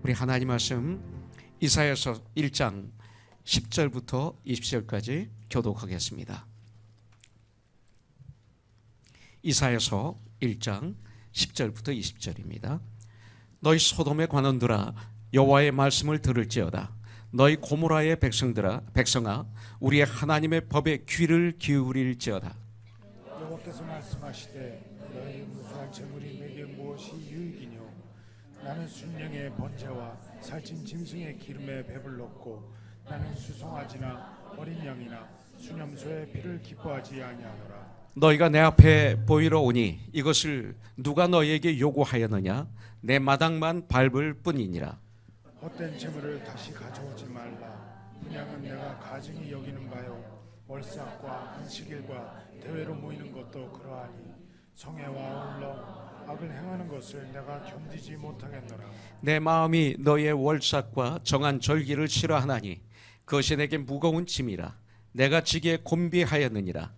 우리 하나님 말씀 이사야서 1장 10절부터 20절까지 교독하겠습니다. 이사야서 1장 10절부터 20절입니다. 너희 소돔의 관원들아 여호와의 말씀을 들을지어다. 너희 고모라의 백성아 우리의 하나님의 법에 귀를 기울일지어다. 여호와께서 말씀하시되 너희 무수한 재물이 내게 무엇이 유익이뇨. 나는 순양의 번제와 살찐 짐승의 기름에 배불렀고 나는 수송아지나 어린 양이나 수염소의 피를 기뻐하지 아니하노라. 너희가 내 앞에 보이러 오니 이것을 누가 너희에게 요구하였느냐. 내 마당만 밟을 뿐이니라. 헛된 재물을 다시 가져오지 말라. 분양은 내가 가증히 여기는 바요. 월삭과 안식일과 대회로 모이는 것도 그러하니 성회와 어울러 악을 행하는 것을 내가 견디지 못하겠노라. 내 마음이 너희의 월삭과 정한 절기를 싫어하나니 그것이 내게 무거운 짐이라. 내가 지기에 곤비하였느니라.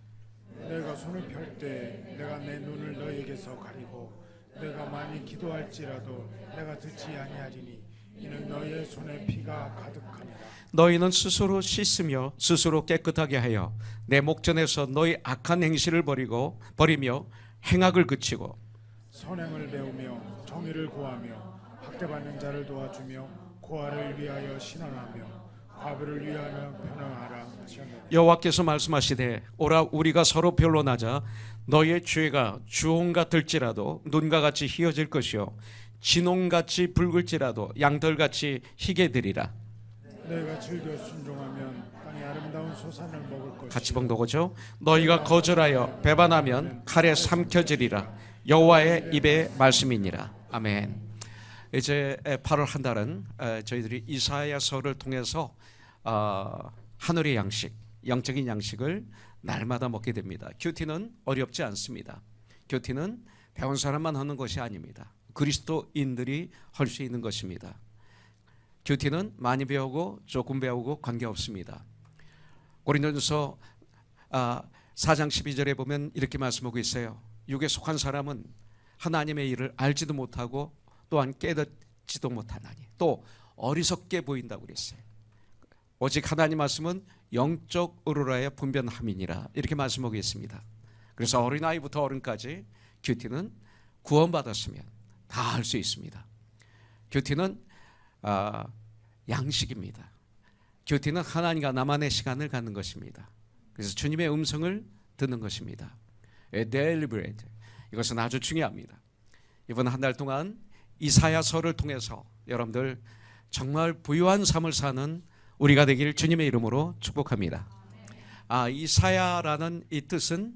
내가 손을 펼 때 내가 내 눈을 너희에게서 가리고 내가 많이 기도할지라도 내가 듣지 아니하리니 이는 너희의 손에 피가 가득하니라. 너희는 스스로 씻으며 스스로 깨끗하게 하여 내 목전에서 너희 악한 행실을 버리며 행악을 그치고 선행을 배우며 정의를 구하며 학대받는 자를 도와주며 고아를 위하여 신원하며 과부를 위하여 변호하라 하셨느니라. 여호와께서 말씀하시되 오라 우리가 서로 변론하자. 너희의 죄가 주홍 같을지라도 눈과 같이 희어질 것이요 진홍같이 붉을지라도 양털같이 희게 되리라. 너희가 즐겨 순종하면 땅의 아름다운 소산을 먹을 것이요 같이 봉독하죠. 너희가 거절하여 배반하면 칼에 삼켜지리라. 여호와의 입의 말씀이니라. 아멘. 이제 8월 한 달은 저희들이 이사야서를 통해서 하늘의 양식, 영적인 양식을 날마다 먹게 됩니다. 큐티는 어렵지 않습니다. 큐티는 배운 사람만 하는 것이 아닙니다. 그리스도인들이 할 수 있는 것입니다. 큐티는 많이 배우고 조금 배우고 관계없습니다. 고린도전서 4장 12절에 보면 이렇게 말씀하고 있어요. 육에 속한 사람은 하나님의 일을 알지도 못하고 또한 깨닫지도 못하나니 또 어리석게 보인다고 그랬어요. 오직 하나님 말씀은 영적 의로라의 분변함이니라 이렇게 말씀하고 있습니다. 그래서 어린아이부터 어른까지 큐티는 구원받았으면 다 할 수 있습니다. 큐티는 양식입니다. 큐티는 하나님과 나만의 시간을 갖는 것입니다. 그래서 주님의 음성을 듣는 것입니다. Daily bread. 이것은 아주 중요합니다. 이번 한 달 동안 이사야서를 통해서 여러분들 정말 부유한 삶을 사는 우리가 되길 주님의 이름으로 축복합니다. 이사야라는 이 뜻은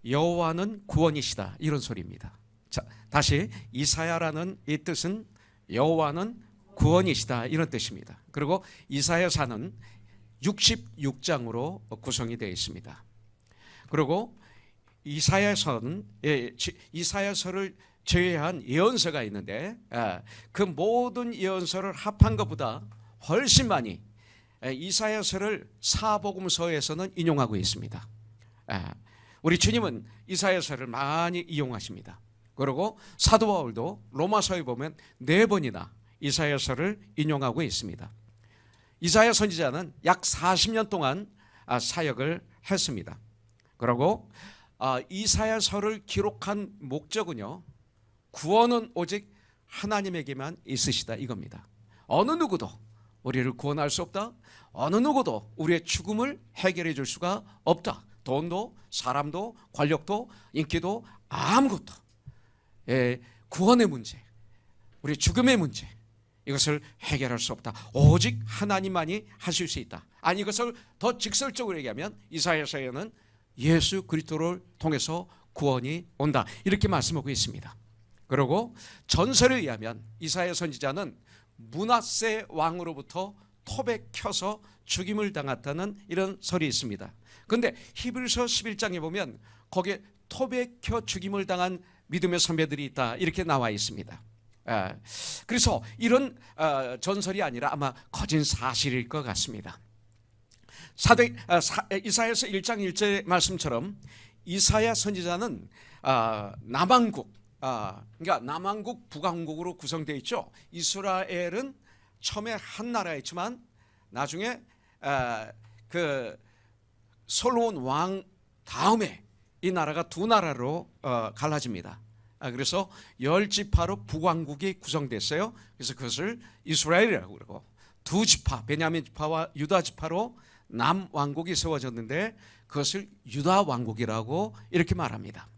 여호와는 구원이시다 이런 소리입니다. 자, 다시 이사야라는 이 뜻은 여호와는 구원이시다 이런 뜻입니다. 그리고 이사야서는 66장으로 구성이 되어 있습니다. 그리고 이사야서는 이사야서를 제외한 예언서가 있는데 그 모든 예언서를 합한 것보다 훨씬 많이 이사야서를 사복음서에서는 인용하고 있습니다. 우리 주님은 이사야서를 많이 이용하십니다. 그리고 사도 바울도 로마서에 보면 4번이나 이사야서를 인용하고 있습니다. 이사야 선지자는 약 40년 동안 사역을 했습니다. 그리고 이사야서를 기록한 목적은요, 구원은 오직 하나님에게만 있으시다 이겁니다. 어느 누구도 우리를 구원할 수 없다. 어느 누구도 우리의 죽음을 해결해 줄 수가 없다. 돈도 사람도 권력도 인기도 아무것도 구원의 문제, 우리 죽음의 문제 이것을 해결할 수 없다. 오직 하나님만이 하실 수 있다. 아니 이것을 더 직설적으로 얘기하면 이사야서에는 예수 그리스도를 통해서 구원이 온다 이렇게 말씀하고 있습니다. 그리고 전설에 의하면 이사야 선지자는 므낫세 왕으로부터 토백혀서 죽임을 당했다는 이런 설이 있습니다. 그런데 히브리서 11장에 보면 거기에 토백혀 죽임을 당한 믿음의 선배들이 있다 이렇게 나와 있습니다. 그래서 이런 전설이 아니라 아마 거짓 사실일 것 같습니다. 이사야서 1장 1절 말씀처럼 이사야 선지자는 남왕국 그러니까 남왕국, 북왕국으로 구성되어 있죠. 이스라엘은 처음에 한 나라였지만 나중에 그 솔로몬 왕 다음에 이 나라가 두 나라로 갈라집니다. 그래서 10지파로 북왕국이 구성됐어요. 그래서 그것을 이스라엘이라고 그러고, 두 지파, 베냐민 지파와 유다 지파로 남왕국이 세워졌는데 그것을 유다 왕국이라고 이렇게 말합니다.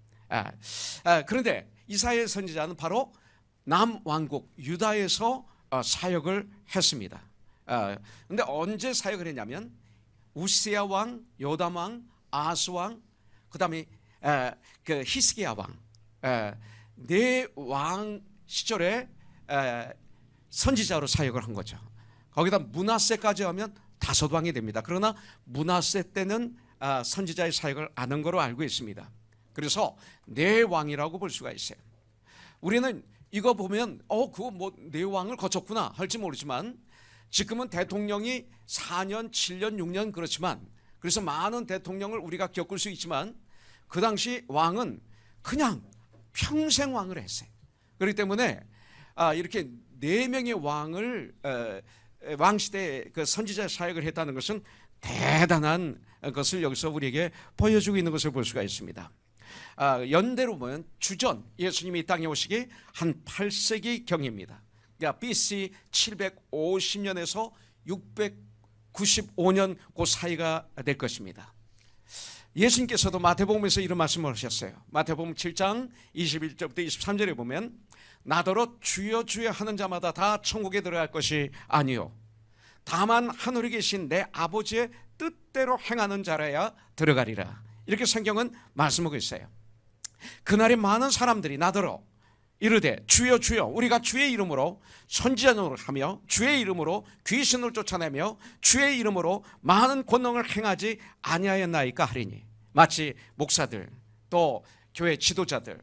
그런데 이사야 선지자는 바로 남왕국 유다에서 사역을 했습니다. 그런데 언제 사역을 했냐면 우시야 왕, 요담 왕, 아스 왕, 그 다음에 그 히스기야 왕, 네 왕 시절에 선지자로 사역을 한 거죠. 거기다 므낫세까지 하면 5왕이 됩니다. 그러나 므낫세 때는 선지자의 사역을 안 한 거로 알고 있습니다. 그래서 네 왕이라고 볼 수가 있어요. 우리는 이거 보면 그거 뭐 네 왕을 거쳤구나 할지 모르지만, 지금은 대통령이 4년, 7년, 6년 그렇지만, 그래서 많은 대통령을 우리가 겪을 수 있지만 그 당시 왕은 그냥 평생 왕을 했어요. 그렇기 때문에 이렇게 4명의 왕을 왕시대에 그 선지자 사역을 했다는 것은 대단한 것을 여기서 우리에게 보여주고 있는 것을 볼 수가 있습니다. 연대로 보면 주전, 예수님이 이 땅에 오시기 한 8세기 경입니다. 그러니까 BC 750년에서 695년 그 사이가 될 것입니다. 예수님께서도 마태복음에서 이런 말씀을 하셨어요. 마태복음 7장 21절부터 23절에 보면 나더러 주여 주여 하는 자마다 다 천국에 들어갈 것이 아니요 다만 하늘에 계신 내 아버지의 뜻대로 행하는 자라야 들어가리라. 이렇게 성경은 말씀하고 있어요. 그날에 많은 사람들이 나더러 이르되 주여 주여 우리가 주의 이름으로 선지자노를 하며 주의 이름으로 귀신을 쫓아내며 주의 이름으로 많은 권능을 행하지 아니하였나이까 하리니, 마치 목사들 또 교회 지도자들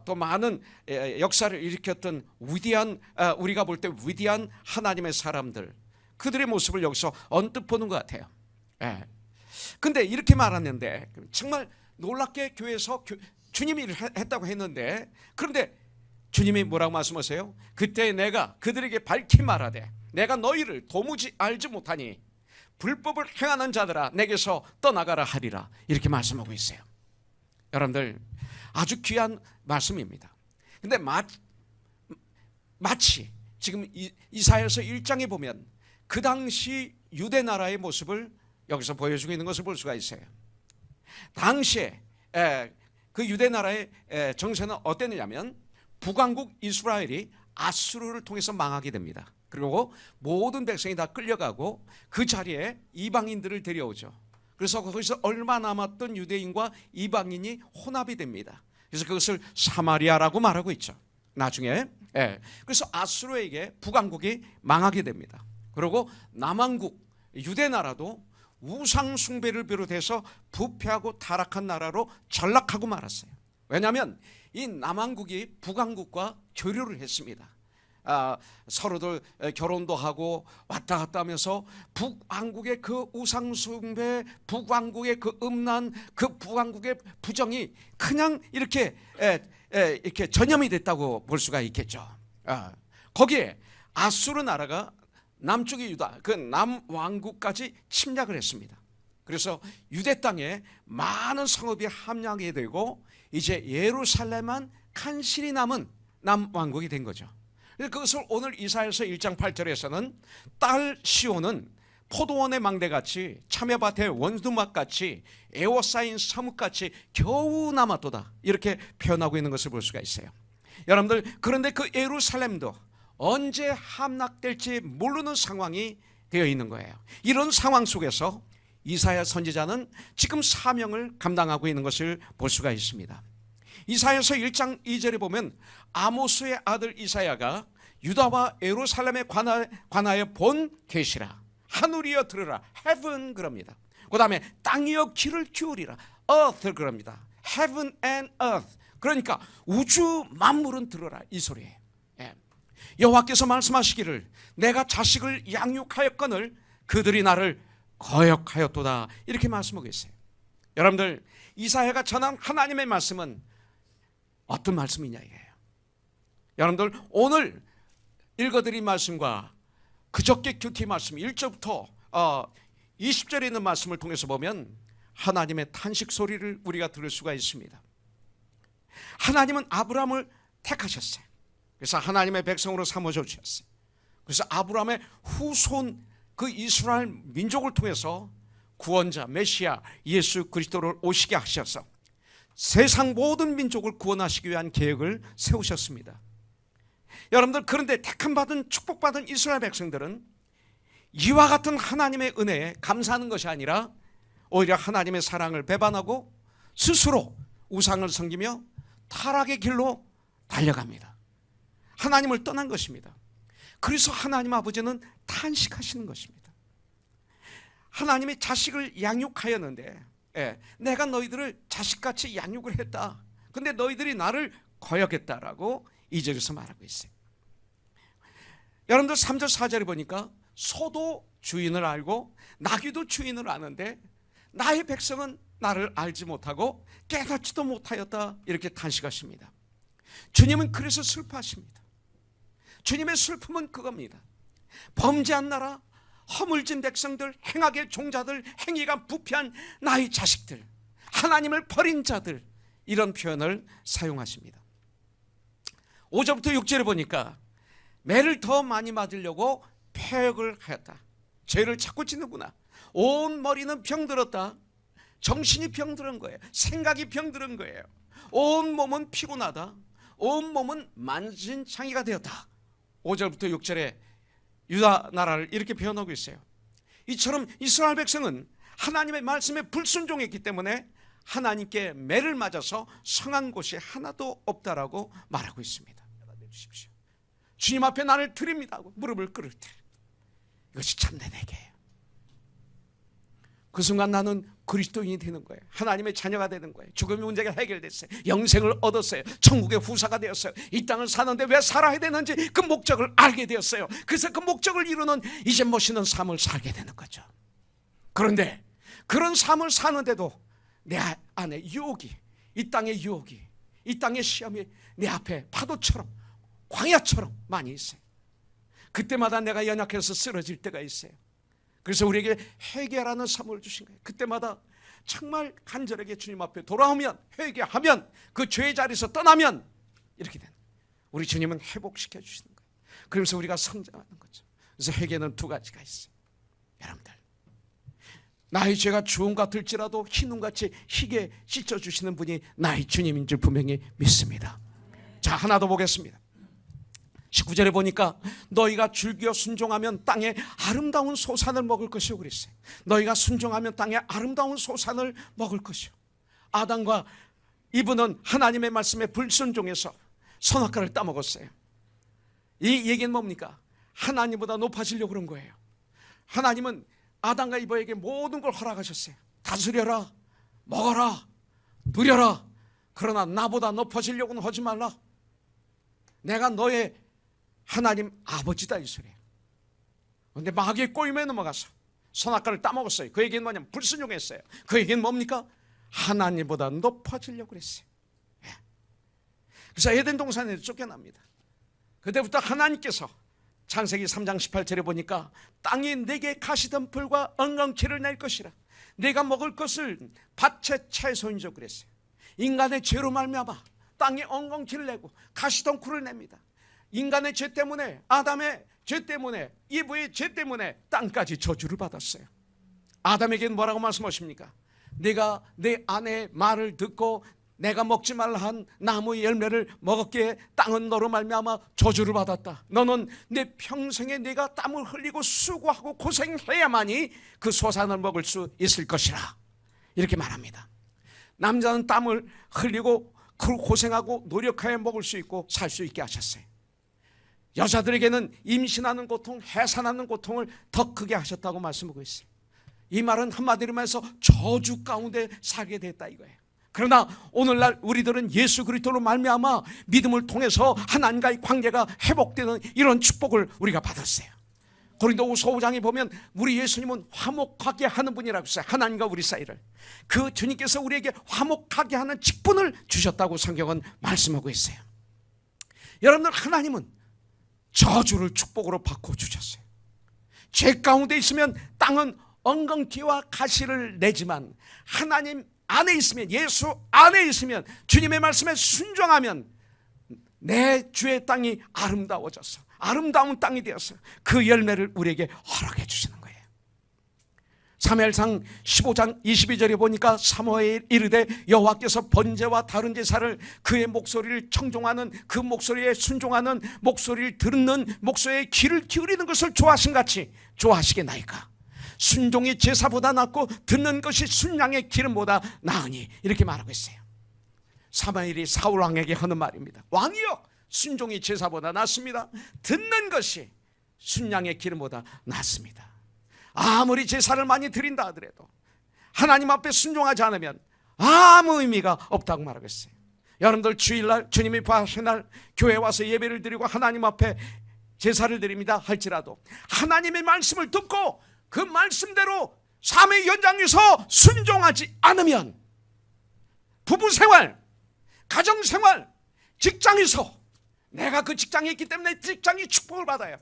또 많은 역사를 일으켰던 위대한, 우리가 볼 때 위대한 하나님의 사람들, 그들의 모습을 여기서 언뜻 보는 것 같아요. 근데 이렇게 말하는데 정말 놀랍게 교회에서 주님이 했다고 했는데, 그런데 주님이 뭐라고 말씀하세요? 그때 내가 그들에게 밝히 말하되 내가 너희를 도무지 알지 못하니 불법을 행하는 자들아 내게서 떠나가라 하리라. 이렇게 말씀하고 있어요. 여러분들 아주 귀한 말씀입니다. 근데 마치 지금 이사야서 1장에 보면 그 당시 유대 나라의 모습을 여기서 보여주고 있는 것을 볼 수가 있어요. 당시에 그 유대 나라의 정세는 어땠느냐면 북왕국 이스라엘이 아수르를 통해서 망하게 됩니다. 그리고 모든 백성이 다 끌려가고 그 자리에 이방인들을 데려오죠. 그래서 거기서 얼마 남았던 유대인과 이방인이 혼합이 됩니다. 그래서 그것을 사마리아라고 말하고 있죠. 나중에 그래서 아수르에게 북왕국이 망하게 됩니다. 그리고 남왕국 유대 나라도 우상 숭배를 비롯해서 부패하고 타락한 나라로 전락하고 말았어요. 왜냐하면 이 남왕국이 북왕국과 교류를 했습니다. 서로들 결혼도 하고 왔다 갔다 하면서 북왕국의 그 우상 숭배, 북왕국의 그 음란, 그 북왕국의 부정이 그냥 이렇게 전염이 됐다고 볼 수가 있겠죠. 거기에 아수르 나라가 남쪽의 유다, 그 남왕국까지 침략을 했습니다. 그래서 유대 땅에 많은 성읍이 함락이 되고 이제 예루살렘만 간신히 남은 남왕국이 된 거죠. 그것을 오늘 이사야서 1장 8절에서는 딸 시온은 포도원의 망대같이 참외밭의 원두막같이 에워싸인 서뭇같이 겨우 남았도다, 이렇게 표현하고 있는 것을 볼 수가 있어요. 여러분들, 그런데 그 예루살렘도 언제 함락될지 모르는 상황이 되어 있는 거예요. 이런 상황 속에서 이사야 선지자는 지금 사명을 감당하고 있는 것을 볼 수가 있습니다. 이사야서 1장 2절에 보면 아모스의 아들 이사야가 유다와 예루살렘에 관하여 본 계시라, 하늘이여 들으라, heaven 그럽니다. 그 다음에 땅이여 귀를 기울이라, earth 그럽니다. heaven and earth, 그러니까 우주 만물은 들으라, 이 소리예요. 여호와께서 말씀하시기를 내가 자식을 양육하였거늘 그들이 나를 거역하였도다, 이렇게 말씀하고 있어요. 여러분들, 이사야가 전한 하나님의 말씀은 어떤 말씀이냐 이거예요. 여러분들 오늘 읽어드린 말씀과 그저께 큐티 말씀 1절부터 20절에 있는 말씀을 통해서 보면 하나님의 탄식 소리를 우리가 들을 수가 있습니다. 하나님은 아브라함을 택하셨어요. 그래서 하나님의 백성으로 삼아줘 주셨어요. 그래서 아브라함의 후손 그 이스라엘 민족을 통해서 구원자 메시아 예수 그리스도를 오시게 하셔서 세상 모든 민족을 구원하시기 위한 계획을 세우셨습니다. 여러분들 그런데 택함받은 축복받은 이스라엘 백성들은 이와 같은 하나님의 은혜에 감사하는 것이 아니라 오히려 하나님의 사랑을 배반하고 스스로 우상을 섬기며 타락의 길로 달려갑니다. 하나님을 떠난 것입니다. 그래서 하나님 아버지는 탄식하시는 것입니다. 하나님이 자식을 양육하였는데 내가 너희들을 자식같이 양육을 했다. 근데 너희들이 나를 거역했다라고 2절에서 말하고 있어요. 여러분들 3절 4절에 보니까 소도 주인을 알고 나귀도 주인을 아는데 나의 백성은 나를 알지 못하고 깨닫지도 못하였다. 이렇게 탄식하십니다. 주님은 그래서 슬퍼하십니다. 주님의 슬픔은 그겁니다. 범죄한 나라, 허물진 백성들, 행악의 종자들, 행위가 부패한 나의 자식들, 하나님을 버린 자들, 이런 표현을 사용하십니다. 5절부터 6절에 보니까 매를 더 많이 맞으려고 폐역을 하였다. 죄를 자꾸 짓는구나. 온 머리는 병들었다. 정신이 병들은 거예요. 생각이 병들은 거예요. 온 몸은 피곤하다. 온 몸은 만신창이가 되었다. 5절부터 6절에 유다 나라를 이렇게 표현하고 있어요. 이처럼 이스라엘 백성은 하나님의 말씀에 불순종했기 때문에 하나님께 매를 맞아서 성한 곳이 하나도 없다라고 말하고 있습니다. 내주십시오. 주님 앞에 나를 드립니다 하고 무릎을 꿇을 때 이것이 참된 회개예요. 그 순간 나는 그리스도인이 되는 거예요. 하나님의 자녀가 되는 거예요. 죽음의 문제가 해결됐어요. 영생을 얻었어요. 천국의 후사가 되었어요. 이 땅을 사는데 왜 살아야 되는지 그 목적을 알게 되었어요. 그래서 그 목적을 이루는 이제 멋있는 삶을 살게 되는 거죠. 그런데 그런 삶을 사는데도 내 안에 유혹이, 이 땅의 유혹이, 이 땅의 시험이 내 앞에 파도처럼 광야처럼 많이 있어요. 그때마다 내가 연약해서 쓰러질 때가 있어요. 그래서 우리에게 회개라는 삶을 주신 거예요. 그때마다 정말 간절하게 주님 앞에 돌아오면, 회개하면, 그 죄의 자리에서 떠나면 이렇게 되는 거예요. 우리 주님은 회복시켜 주시는 거예요. 그러면서 우리가 성장하는 거죠. 그래서 회개는 두 가지가 있어요. 여러분들, 나의 죄가 주홍 같을지라도 흰눈같이 희게 씻어주시는 분이 나의 주님인 줄 분명히 믿습니다. 자, 하나 더 보겠습니다. 19절에 보니까 너희가 줄기어 순종하면 땅에 아름다운 소산을 먹을 것이요 그랬어요. 너희가 순종하면 땅에 아름다운 소산을 먹을 것이요. 아담과 이브는 하나님의 말씀에 불순종해서 선악과를 따먹었어요. 이 얘기는 뭡니까? 하나님보다 높아지려고 그런 거예요. 하나님은 아담과 이브에게 모든 걸 허락하셨어요. 다스려라, 먹어라, 누려라. 그러나 나보다 높아지려고는 하지 말라. 내가 너의 하나님 아버지다 이 소리예요. 그런데 마귀의 꼬임에 넘어가서 선악과를 따먹었어요. 그 얘기는 뭐냐면 불순종했어요. 그 얘기는 뭡니까? 하나님보다 높아지려고 그랬어요. 그래서 에덴 동산에서 쫓겨납니다. 그때부터 하나님께서 창세기 3장 18절에 보니까 땅이 내게 가시덤불과 엉겅퀴를 낼 것이라. 내가 먹을 것을 밭의 채소인 줄 그랬어요. 인간의 죄로 말미암아 땅에 엉겅퀴를 내고 가시덤불을 냅니다. 인간의 죄 때문에, 아담의 죄 때문에, 이브의 죄 때문에 땅까지 저주를 받았어요. 아담에게는 뭐라고 말씀하십니까? 내가 내 아내의 말을 듣고 내가 먹지 말라 한 나무의 열매를 먹었기에 땅은 너로 말미암아 저주를 받았다. 너는 내 평생에 내가 땀을 흘리고 수고하고 고생해야만이 그 소산을 먹을 수 있을 것이라. 이렇게 말합니다. 남자는 땀을 흘리고 고생하고 노력하여 먹을 수 있고 살 수 있게 하셨어요. 여자들에게는 임신하는 고통, 해산하는 고통을 더 크게 하셨다고 말씀하고 있어요. 이 말은 한마디로 말해서 저주 가운데 살게 됐다 이거예요. 그러나 오늘날 우리들은 예수 그리스도로 말미암아 믿음을 통해서 하나님과의 관계가 회복되는 이런 축복을 우리가 받았어요. 고린도후서 5장에 보면 우리 예수님은 화목하게 하는 분이라고 했어요. 하나님과 우리 사이를. 그 주님께서 우리에게 화목하게 하는 직분을 주셨다고 성경은 말씀하고 있어요. 여러분들, 하나님은 저주를 축복으로 바꿔 주셨어요. 죄 가운데 있으면 땅은 엉겅퀴와 가시를 내지만 하나님 안에 있으면, 예수 안에 있으면, 주님의 말씀에 순종하면 내 주의 땅이 아름다워져서 아름다운 땅이 되어서 그 열매를 우리에게 허락해 주시는 거예요. 사무엘상 15장 22절에 보니까 사무엘이 이르되 여호와께서 번제와 다른 제사를 그의 목소리를 청종하는, 그 목소리에 순종하는, 목소리를 듣는, 목소리에 귀를 기울이는 것을 좋아하신 같이 좋아하시겠나이까. 순종이 제사보다 낫고 듣는 것이 순양의 기름보다 나으니, 이렇게 말하고 있어요. 사무엘이 사울 왕에게 하는 말입니다. 왕이여, 순종이 제사보다 낫습니다. 듣는 것이 순양의 기름보다 낫습니다. 아무리 제사를 많이 드린다 하더라도 하나님 앞에 순종하지 않으면 아무 의미가 없다고 말하고 있어요. 여러분들, 주일날 주님이 부활하신 날 교회 와서 예배를 드리고 하나님 앞에 제사를 드립니다 할지라도 하나님의 말씀을 듣고 그 말씀대로 삶의 현장에서 순종하지 않으면 부부생활, 가정생활, 직장에서 내가 그 직장에 있기 때문에 직장이 축복을 받아요.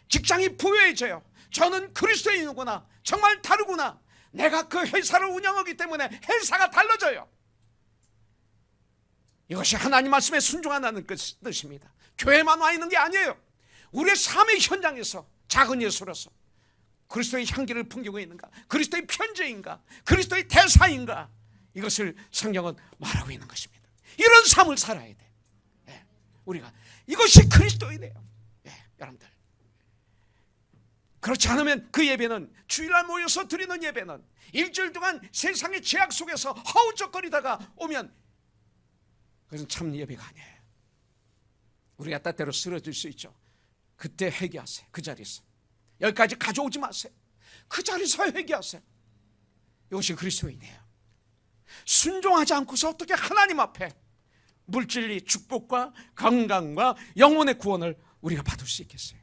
직장이 부유해져요. 저는 그리스도인이구나, 정말 다르구나, 내가 그 회사를 운영하기 때문에 회사가 달라져요. 이것이 하나님 말씀에 순종한다는 뜻입니다. 교회만 와 있는 게 아니에요. 우리의 삶의 현장에서 작은 예수로서 그리스도의 향기를 풍기고 있는가, 그리스도의 편지인가, 그리스도의 대사인가, 이것을 성경은 말하고 있는 것입니다. 이런 삶을 살아야 돼. 우리가 이것이 그리스도이네요. 여러분들, 그렇지 않으면 그 예배는, 주일날 모여서 드리는 예배는 일주일 동안 세상의 죄악 속에서 허우적거리다가 오면 그것은 참 예배가 아니에요. 우리가 때때로 쓰러질 수 있죠. 그때 회개하세요. 그 자리에서 여기까지 가져오지 마세요. 그 자리에서 회개하세요. 이것이 그리스도이네요. 순종하지 않고서 어떻게 하나님 앞에 물질리 축복과 건강과 영혼의 구원을 우리가 받을 수 있겠어요?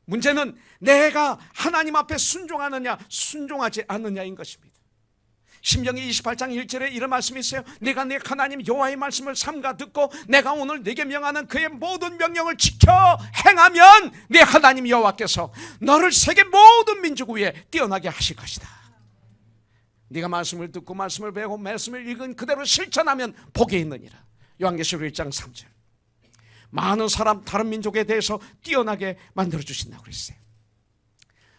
문제는 내가 하나님 앞에 순종하느냐 순종하지 않느냐인 것입니다. 신명기 28장 1절에 이런 말씀이 있어요. 내가 내 하나님 여호와의 말씀을 삼가 듣고 내가 오늘 네게 명하는 그의 모든 명령을 지켜 행하면 내 하나님 여호와께서 너를 세계 모든 민족 위에 뛰어나게 하실 것이다. 네가 말씀을 듣고 말씀을 배우고 말씀을 읽은 그대로 실천하면 복이 있느니라. 요한계시록 1장 3절. 많은 사람, 다른 민족에 대해서 뛰어나게 만들어주신다고 그랬어요.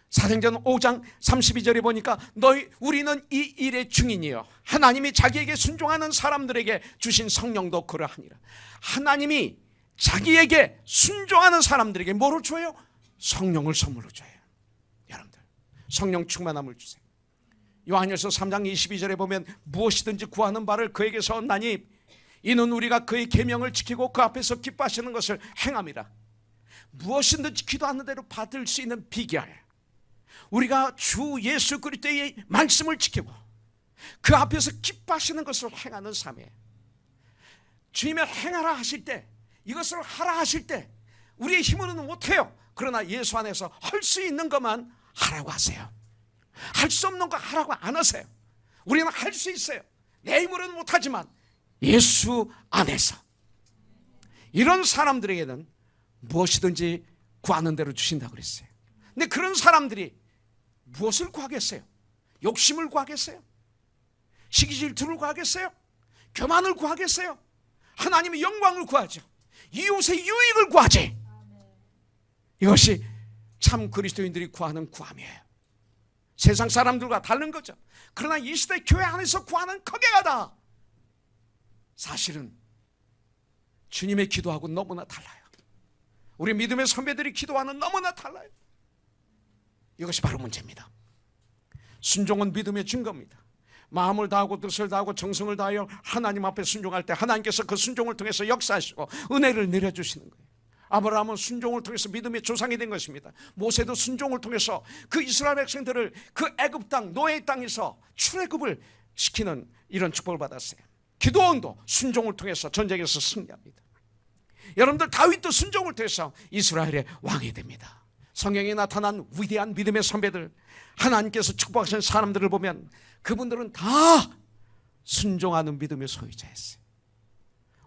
사도행전 5장 32절에 보니까 우리는 이 일의 증인이요 하나님이 자기에게 순종하는 사람들에게 주신 성령도 그러하니라. 하나님이 자기에게 순종하는 사람들에게 뭐를 줘요? 성령을 선물로 줘요. 여러분들, 성령 충만함을 주세요. 요한일서 3장 22절에 보면 무엇이든지 구하는 바를 그에게서 얻나니 이는 우리가 그의 계명을 지키고 그 앞에서 기뻐하시는 것을 행함이라. 무엇이든지 기도하는 대로 받을 수 있는 비결, 우리가 주 예수 그리스도의 말씀을 지키고 그 앞에서 기뻐하시는 것을 행하는 삶이에요. 주님의 행하라 하실 때, 이것을 하라 하실 때 우리의 힘으로는 못해요. 그러나 예수 안에서 할 수 있는 것만 하라고 하세요. 할 수 없는 거 하라고 안 하세요. 우리는 할 수 있어요. 내 힘으로는 못하지만 예수 안에서. 이런 사람들에게는 무엇이든지 구하는 대로 주신다고 그랬어요. 근데 그런 사람들이 무엇을 구하겠어요? 욕심을 구하겠어요? 시기 질투를 구하겠어요? 교만을 구하겠어요? 하나님의 영광을 구하죠. 이웃의 유익을 구하지. 이것이 참 그리스도인들이 구하는 구함이에요. 세상 사람들과 다른 거죠. 그러나 이 시대 교회 안에서 구하는 거기가 다 사실은 주님의 기도하고 너무나 달라요. 우리 믿음의 선배들이 기도하는 너무나 달라요. 이것이 바로 문제입니다. 순종은 믿음의 증거입니다. 마음을 다하고 뜻을 다하고 정성을 다하여 하나님 앞에 순종할 때 하나님께서 그 순종을 통해서 역사하시고 은혜를 내려주시는 거예요. 아브라함은 순종을 통해서 믿음의 조상이 된 것입니다. 모세도 순종을 통해서 그 이스라엘 백성들을 그 애굽 땅, 노예의 땅에서 출애굽을 시키는 이런 축복을 받았어요. 기도원도 순종을 통해서 전쟁에서 승리합니다. 여러분들, 다윗도 순종을 통해서 이스라엘의 왕이 됩니다. 성경에 나타난 위대한 믿음의 선배들, 하나님께서 축복하신 사람들을 보면 그분들은 다 순종하는 믿음의 소유자였어요.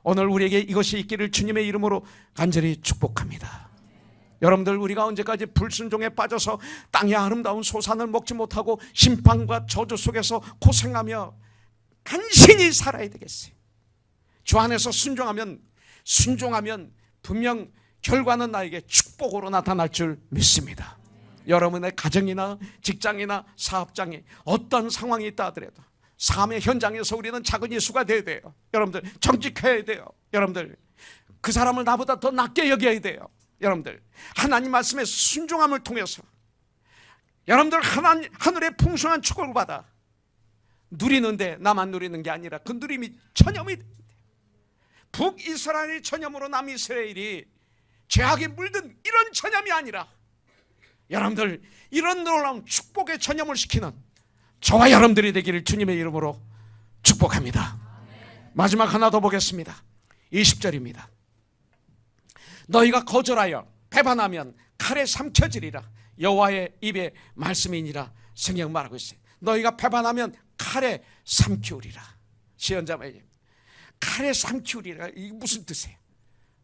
오늘 우리에게 이것이 있기를 주님의 이름으로 간절히 축복합니다. 여러분들, 우리가 언제까지 불순종에 빠져서 땅의 아름다운 소산을 먹지 못하고 심판과 저주 속에서 고생하며 간신히 살아야 되겠어요? 주 안에서 순종하면 분명 결과는 나에게 축복으로 나타날 줄 믿습니다. 여러분의 가정이나 직장이나 사업장에 어떤 상황이 있다 하더라도 삶의 현장에서 우리는 작은 예수가 되어야 돼요. 여러분들, 정직해야 돼요. 여러분들, 그 사람을 나보다 더 낫게 여겨야 돼요. 여러분들, 하나님 말씀에 순종함을 통해서 여러분들 하늘의 풍성한 축복을 받아 누리는데, 나만 누리는 게 아니라 그 누림이 전염이 됩니다. 북이스라엘이 전염으로 남이스라엘이 죄악에 물든 이런 전염이 아니라 여러분들, 이런 놀라운 축복의 전염을 시키는 저와 여러분들이 되기를 주님의 이름으로 축복합니다. 마지막 하나 더 보겠습니다. 20절입니다. 너희가 거절하여 배반하면 칼에 삼켜지리라. 여호와의 입에 말씀이니라. 성경 말하고 있어요. 너희가 배반하면 칼에 삼키우리라. 시연자매, 칼에 삼키우리라, 이게 무슨 뜻이에요?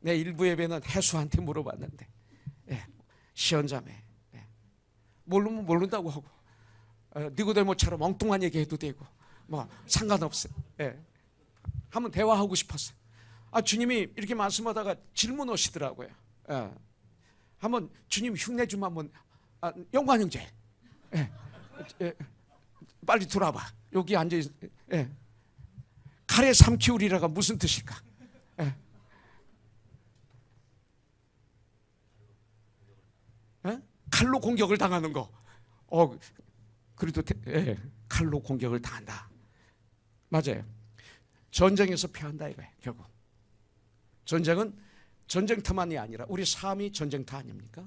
내 일부 예배는 해수한테 물어봤는데, 시연자매, 모르면 모른다고 하고, 니고데모처럼 엉뚱한 얘기해도 되고 뭐 상관없어요. 한번 대화하고 싶었어요. 주님이 이렇게 말씀하다가 질문 오시더라고요. 한번 주님 흉내 좀 한번. 영관 형제, 빨리 들어와봐. 여기 앉아 있. 칼에 삼키우리라가 무슨 뜻일까? 칼로 공격을 당하는 거. 그래도 칼로 공격을 당한다. 맞아요. 전쟁에서 패한다 이거예요. 결국 전쟁은 전쟁터만이 아니라 우리 삶이 전쟁터 아닙니까?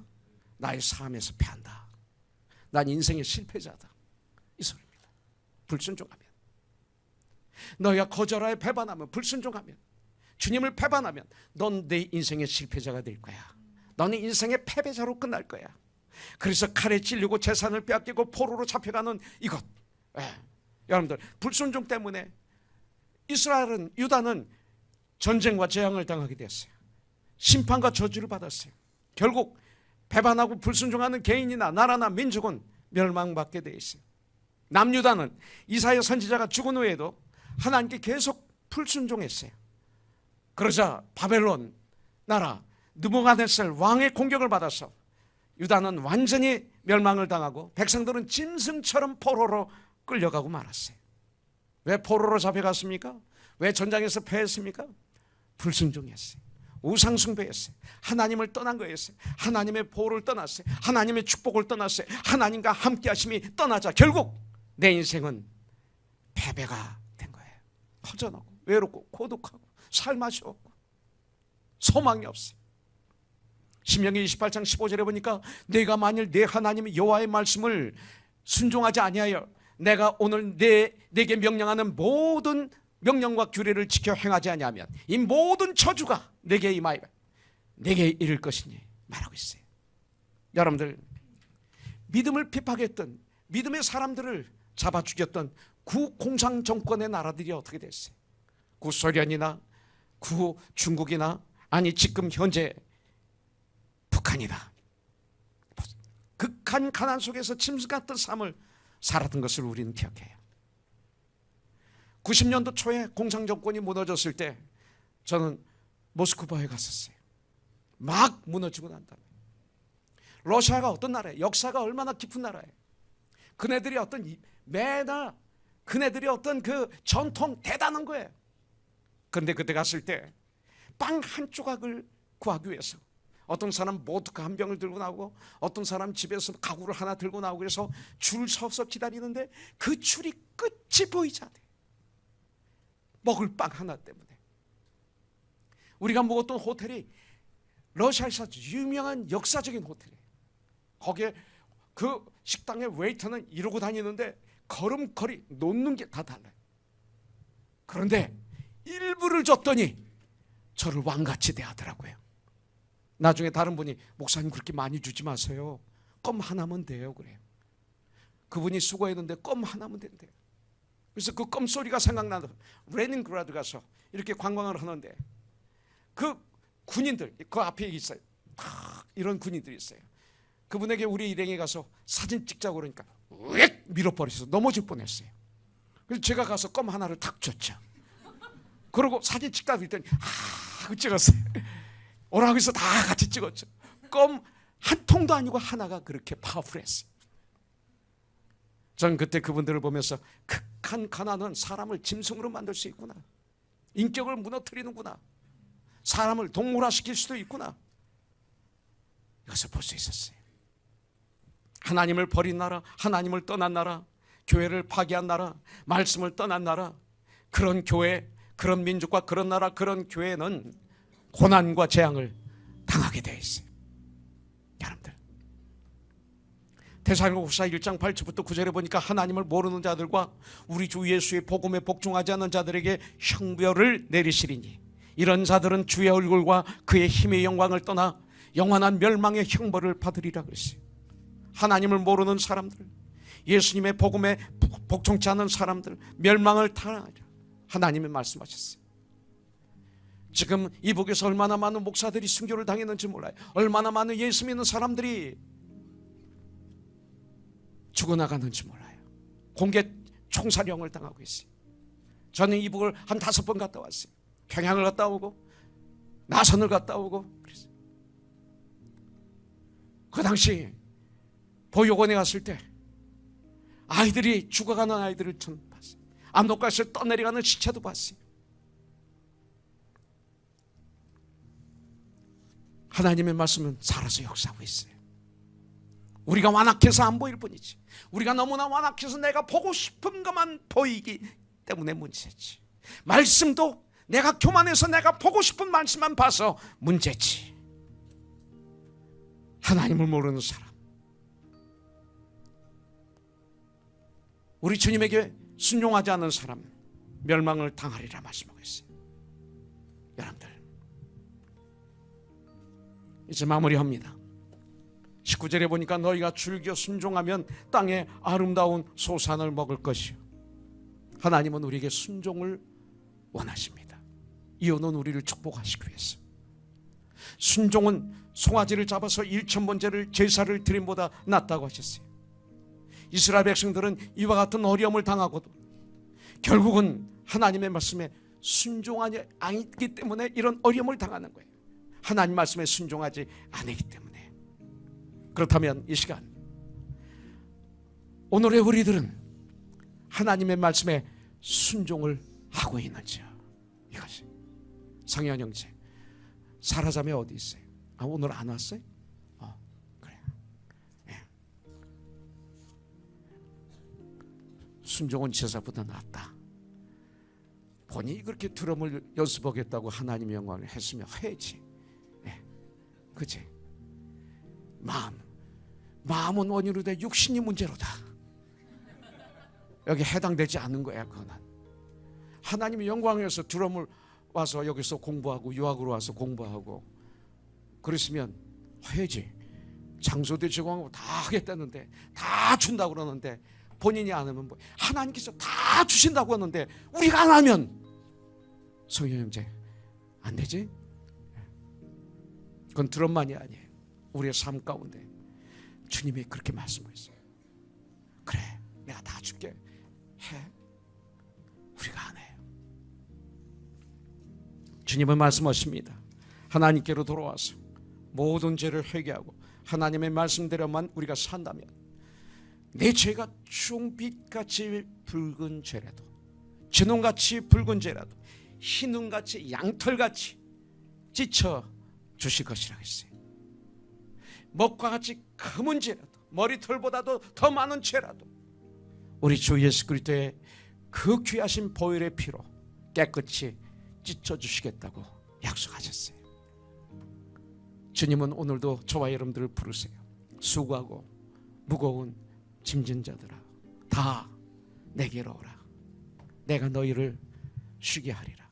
나의 삶에서 패한다. 난 인생의 실패자다, 이 소리입니다. 불순종하면, 너희가 거절하여 배반하면, 불순종하면, 주님을 배반하면 넌 내 인생의 실패자가 될 거야. 너는 인생의 패배자로 끝날 거야. 그래서 칼에 찔리고 재산을 빼앗기고 포로로 잡혀가는 이것. 여러분들, 불순종 때문에 이스라엘은, 유다는 전쟁과 재앙을 당하게 됐어요. 심판과 저주를 받았어요. 결국 배반하고 불순종하는 개인이나 나라나 민족은 멸망받게 돼 있어요. 남유다는 이사야 선지자가 죽은 후에도 하나님께 계속 불순종했어요. 그러자 바벨론 나라 느부갓네살 왕의 공격을 받아서 유다는 완전히 멸망을 당하고 백성들은 짐승처럼 포로로 끌려가고 말았어요. 왜 포로로 잡혀갔습니까? 왜 전장에서 패했습니까? 불순종했어요. 우상숭배했어요. 하나님을 떠난 거였어요. 하나님의 보호를 떠났어요. 하나님의 축복을 떠났어요. 하나님과 함께 하심이 떠나자 결국 내 인생은 패배가 된 거예요. 허전하고 외롭고 고독하고 살맛이 없고 소망이 없어요. 신명기 28장 15절에 보니까 내가 만일 내 하나님 여호와의 말씀을 순종하지 아니하여 내가 오늘 내게 명령하는 모든 명령과 규례를 지켜 행하지 아니하면 이 모든 저주가 내게 임하여 내게 이를 것이니 말하고 있어요. 여러분들, 믿음을 핍박했던, 믿음의 사람들을 잡아 죽였던 구공산 정권의 나라들이 어떻게 됐어요? 구소련이나 구중국이나, 아니 지금 현재 북한이다. 극한 가난 속에서 짐승 같은 삶을 살았던 것을 우리는 기억해요. 90년도 초에 공산정권이 무너졌을 때 저는 모스크바에 갔었어요. 막 무너지고 난 다음에 러시아가 어떤 나라예요? 역사가 얼마나 깊은 나라예요. 그네들이 어떤 매나 그네들이 어떤 그 전통 대단한 거예요. 그런데 그때 갔을 때 빵 한 조각을 구하기 위해서 어떤 사람 보드카 한 병을 들고 나오고 어떤 사람 집에서 가구를 하나 들고 나오고 그래서 줄 서서 기다리는데 그 줄이 끝이 보이지 않아요. 먹을 빵 하나 때문에. 우리가 묵었던 호텔이 러시아에서 유명한 역사적인 호텔이에요. 거기에 그 식당의 웨이터는 이러고 다니는데 걸음걸이 놓는 게 다 달라요. 그런데 일부를 줬더니 저를 왕같이 대하더라고요. 나중에 다른 분이 목사님 그렇게 많이 주지 마세요. 껌 하나면 돼요. 그래요. 그분이 수고했는데 껌 하나면 된대요. 그래서 그 껌 소리가 생각나서 레닌그라드 가서 이렇게 관광을 하는데 그 군인들 그 앞에 있어요. 탁 이런 군인들이 있어요. 그분에게 우리 일행에 가서 사진 찍자고 그러니까 왜 밀어버려서 넘어질 뻔했어요. 그래서 제가 가서 껌 하나를 탁 줬죠. 그러고 사진 찍다 그랬더니 찍었어요. 오라고 해서 다 같이 찍었죠. 껌 한 통도 아니고 하나가 그렇게 파워풀했어요. 전 그때 그분들을 보면서 극한 가난은 사람을 짐승으로 만들 수 있구나. 인격을 무너뜨리는구나. 사람을 동물화시킬 수도 있구나. 이것을 볼 수 있었어요. 하나님을 버린 나라, 하나님을 떠난 나라, 교회를 파괴한 나라, 말씀을 떠난 나라, 그런 교회, 그런 민족과 그런 나라, 그런 교회는 고난과 재앙을 당하게 되어 있어요. 여러분들 데살로니가후서 1장 8절부터 9절에 보니까 하나님을 모르는 자들과 우리 주 예수의 복음에 복종하지 않는 자들에게 형벌을 내리시리니 이런 자들은 주의 얼굴과 그의 힘의 영광을 떠나 영원한 멸망의 형벌을 받으리라 그랬어요. 하나님을 모르는 사람들, 예수님의 복음에 복종치 않는 사람들 멸망을 당하리라 하나님이 말씀하셨어요. 지금 이북에서 얼마나 많은 목사들이 순교를 당했는지 몰라요. 얼마나 많은 예수 믿는 사람들이 죽어나가는지 몰라요. 공개 총살형을 당하고 있어요. 저는 이북을 한 5번 갔다 왔어요. 평양을 갔다 오고 나선을 갔다 오고 그랬어요. 그 당시 보육원에 갔을 때 아이들이 죽어가는 아이들을 전 봤어요. 압록강에서 떠내려가는 시체도 봤어요. 하나님의 말씀은 살아서 역사하고 있어요. 우리가 완악해서 안 보일 뿐이지. 우리가 너무나 완악해서 내가 보고 싶은 것만 보이기 때문에 문제지. 말씀도 내가 교만해서 내가 보고 싶은 말씀만 봐서 문제지. 하나님을 모르는 사람, 우리 주님에게 순종하지 않는 사람 멸망을 당하리라 말씀하고 있어요. 여러분들 이제 마무리합니다. 19절에 보니까 너희가 즐겨 순종하면 땅에 아름다운 소산을 먹을 것이요. 하나님은 우리에게 순종을 원하십니다. 이유는 우리를 축복하시기 위해서. 순종은 송아지를 잡아서 1,000번째를 제사를 드림보다 낫다고 하셨어요. 이스라엘 백성들은 이와 같은 어려움을 당하고도 결국은 하나님의 말씀에 순종하지 않기 때문에 이런 어려움을 당하는 거예요. 하나님 말씀에 순종하지 않기 때문에. 그렇다면 이 시간 오늘의 우리들은 하나님의 말씀에 순종을 하고 있는지요? 이것이 상현 형제, 사라자매 어디 있어요? 오늘 안 왔어요? 그래. 네. 순종은 제사보다 낫다. 본인이 그렇게 드럼을 연습하겠다고 하나님의 영광을 했으면 해야지. 네. 그치? 마음은 원인으로다 육신이 문제로다. 여기 해당되지 않는 거야. 그거는 하나님의 영광을 위해서 드럼을 와서 여기서 공부하고 유학으로 와서 공부하고 그랬으면 해야지. 장소도 제공하고 다 하겠다는데 다 준다고 그러는데 본인이 안 하면 뭐 하나님께서 다 주신다고 하는데 우리가 안 하면 성현 형제 안 되지? 그건 드럼만이 아니에요. 우리의 삶 가운데 주님이 그렇게 말씀하셨어요. 그래, 내가 다 줄게. 해. 우리가 안 해요. 주님은 말씀하십니다. 하나님께로 돌아와서 모든 죄를 회개하고 하나님의 말씀대로만 우리가 산다면 내 죄가 중빛같이 붉은 죄라도, 진홍같이 붉은 죄라도, 흰눈같이 양털같이 찢어 주실 것이라고 했어요. 먹과 같이 검은 죄라도, 머리털보다도 더 많은 죄라도 우리 주 예수 그리스도의 그 귀하신 보혈의 피로 깨끗이 찢어주시겠다고 약속하셨어요. 주님은 오늘도 저와 여러분들을 부르세요. 수고하고 무거운 짐진 자들아 다 내게로 오라. 내가 너희를 쉬게 하리라.